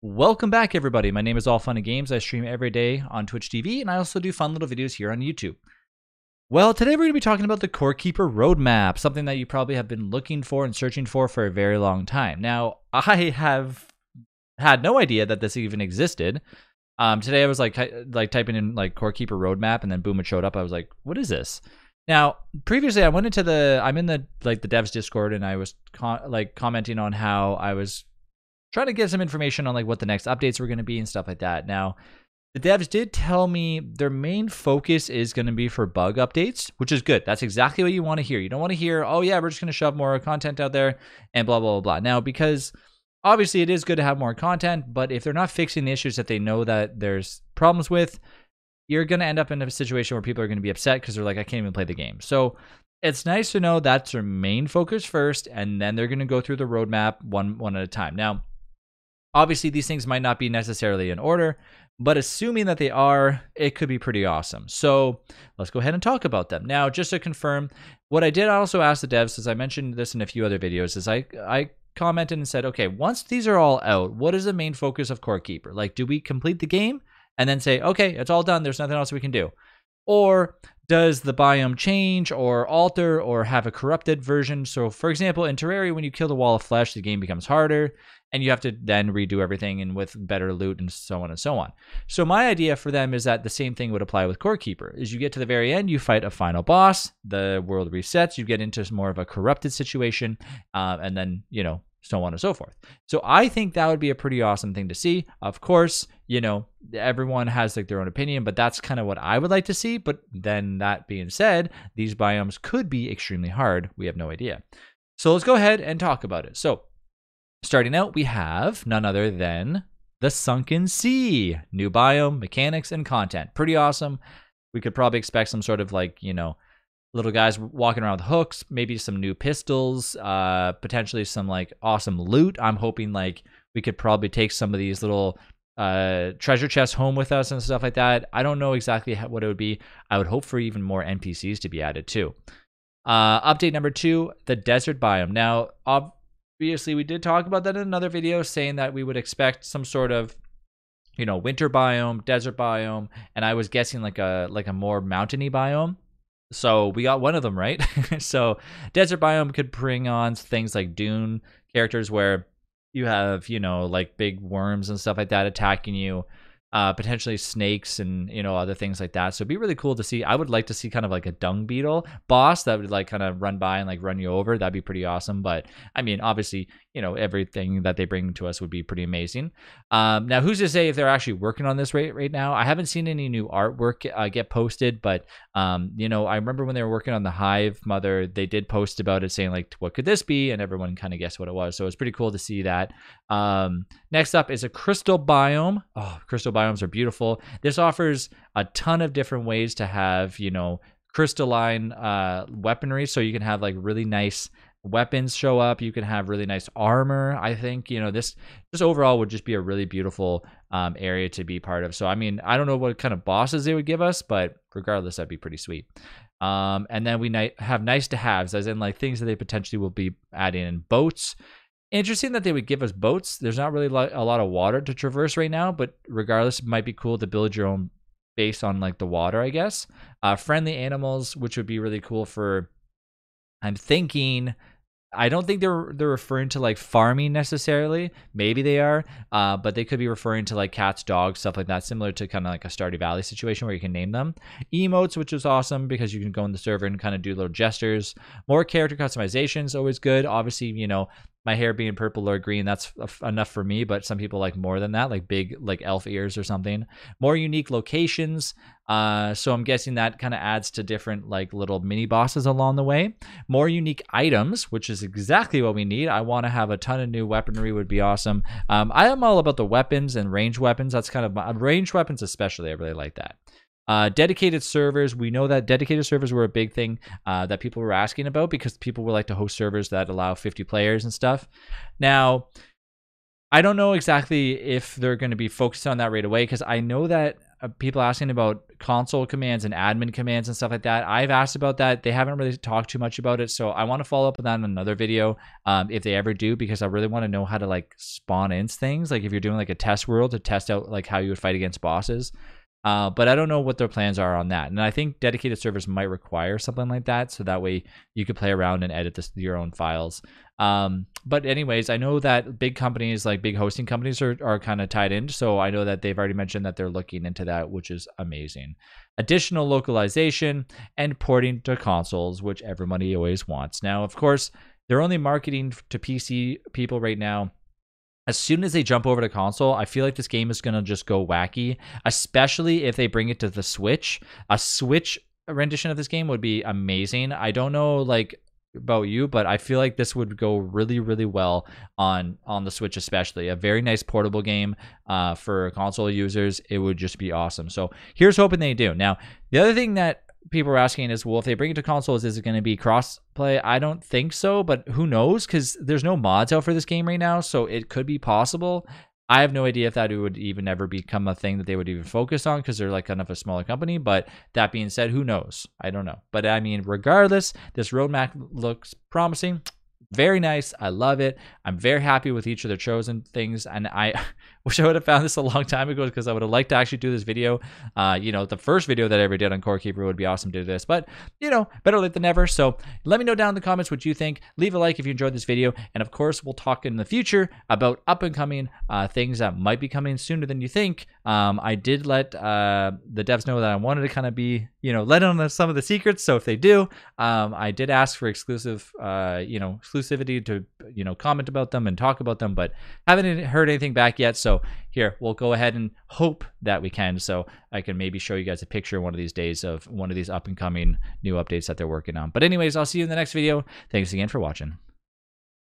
Welcome back, everybody. My name is All Fun and Games. I stream every day on Twitch TV, and I also do fun little videos here on YouTube. Well, today we're going to be talking about the Core Keeper Roadmap, something that you probably have been looking for and searching for a very long time. Now, I have had no idea that this even existed. Today I was like typing in like Core Keeper Roadmap, and then boom, it showed up. I was like, what is this? Now, previously I went into I'm in the devs Discord, and I was commenting on how I was trying to get some information on like what the next updates were going to be and stuff like that. Now, the devs did tell me their main focus is going to be for bug updates, which is good. That's exactly what you want to hear. You don't want to hear, oh yeah, we're just going to shove more content out there and blah, blah, blah, blah. Now, because obviously it is good to have more content, but if they're not fixing the issues that they know that there's problems with, you're going to end up in a situation where people are going to be upset because they're like, I can't even play the game. So it's nice to know that's their main focus first, and then they're going to go through the roadmap one at a time. Now, obviously, these things might not be necessarily in order, but assuming that they are, it could be pretty awesome. So let's go ahead and talk about them. Now, just to confirm, what I did also ask the devs, as I mentioned this in a few other videos, is I commented and said, okay, once these are all out, what is the main focus of Core Keeper? Like, do we complete the game and then say, okay, it's all done, there's nothing else we can do? Or does the biome change or alter or have a corrupted version? So, for example, in Terraria, when you kill the wall of flesh, the game becomes harder, and you have to then redo everything and with better loot and so on and so on. So my idea for them is that the same thing would apply with Core Keeper. Is you get to the very end, you fight a final boss, the world resets, you get into more of a corrupted situation, and then, so on and so forth. So I think that would be a pretty awesome thing to see. Of course, everyone has like their own opinion, but that's kind of what I would like to see. But then that being said, these biomes could be extremely hard. We have no idea. So let's go ahead and talk about it. So starting out, we have none other than the Sunken Sea. New biome, mechanics, and content. Pretty awesome. We could probably expect some sort of little guys walking around with hooks, maybe some new pistols, potentially some awesome loot. I'm hoping we could probably take some of these little treasure chests home with us and stuff like that. I don't know exactly what it would be. I would hope for even more NPCs to be added too. Update number 2, the desert biome. Now, obviously, we did talk about that in another video, saying that we would expect some sort of, winter biome, desert biome, and I was guessing like a more mountainy biome. So we got one of them right. So desert biome could bring on things like Dune characters where you have, big worms and stuff like that attacking you. Potentially snakes and other things like that. So it'd be really cool to see. I would like to see kind of like a dung beetle boss that would kind of run by and run you over. That'd be pretty awesome. But I mean, obviously, everything that they bring to us would be pretty amazing. Now, who's to say if they're actually working on this right now? I haven't seen any new artwork get posted, but I remember when they were working on the Hive Mother, they did post about it saying what could this be, and everyone kind of guessed what it was. So it's pretty cool to see that. Next up is a crystal biome. Oh, crystal biomes are beautiful. This offers a ton of different ways to have, crystalline weaponry. So you can have really nice weapons show up. You can have really nice armor. I think, this overall would just be a really beautiful area to be part of. So, I mean, I don't know what kind of bosses they would give us, but regardless, that'd be pretty sweet. And then we have nice to haves, as in things that they potentially will be adding in. Boats. Interesting that they would give us boats. There's not really a lot of water to traverse right now, but regardless, it might be cool to build your own base on the water, I guess. Friendly animals, which would be really cool for, I'm thinking, I don't think they're referring to farming necessarily. Maybe they are, but they could be referring to cats, dogs, stuff like that, similar to kind of a Stardew Valley situation where you can name them. Emotes, which is awesome because you can go in the server and kind of do little gestures. More character customizations, always good. Obviously, my hair being purple or green, that's enough for me, but some people like more than that, like big elf ears or something. More unique locations. So I'm guessing that kind of adds to different little mini bosses along the way. More unique items, which is exactly what we need. I want to have a ton of new weaponry, would be awesome. I am all about the weapons and ranged weapons. That's kind of my ranged weapons, especially. I really like that. Dedicated servers. We know that dedicated servers were a big thing that people were asking about because people would like to host servers that allow 50 players and stuff. Now, I don't know exactly if they're going to be focused on that right away because I know that people asking about console commands and admin commands and stuff like that. I've asked about that. They haven't really talked too much about it, so I want to follow up with that in another video if they ever do, because I really want to know how to like spawn in things. Like if you're doing like a test world to test out like how you would fight against bosses. But I don't know what their plans are on that. And I think dedicated servers might require something like that, so that way you could play around and edit your own files. But anyways, I know that big companies, like big hosting companies, are kind of tied in. So I know that they've already mentioned that they're looking into that, which is amazing. Additional localization and porting to consoles, which everybody always wants. Now, of course, they're only marketing to PC people right now. As soon as they jump over to console, I feel like this game is going to just go wacky, especially if they bring it to the Switch. A Switch rendition of this game would be amazing. I don't know like about you, but I feel like this would go really, really well on the Switch, especially. A very nice portable game for console users. It would just be awesome. So here's hoping they do. Now, the other thing that people are asking is, well, if they bring it to consoles, is it going to be cross-play? I don't think so, but who knows? Because there's no mods out for this game right now, so it could be possible. I have no idea if that would even ever become a thing that they would even focus on, because they're like kind of a smaller company. But that being said, who knows? I don't know. But I mean, regardless, this roadmap looks promising. Very nice. I love it. I'm very happy with each of their chosen things, and I wish I would have found this a long time ago, because I would have liked to actually do this video. The first video that I ever did on Core Keeper would be awesome to do this, but better late than never. So let me know down in the comments what you think. Leave a like if you enjoyed this video, and of course, we'll talk in the future about up and coming things that might be coming sooner than you think. I did let the devs know that I wanted to kind of be, let on some of the secrets. So if they do, I did ask for exclusivity to, comment about them and talk about them, but haven't heard anything back yet. So here, we'll go ahead and hope that we can. So I can maybe show you guys a picture one of these days of one of these up and coming new updates that they're working on. But anyways, I'll see you in the next video. Thanks again for watching.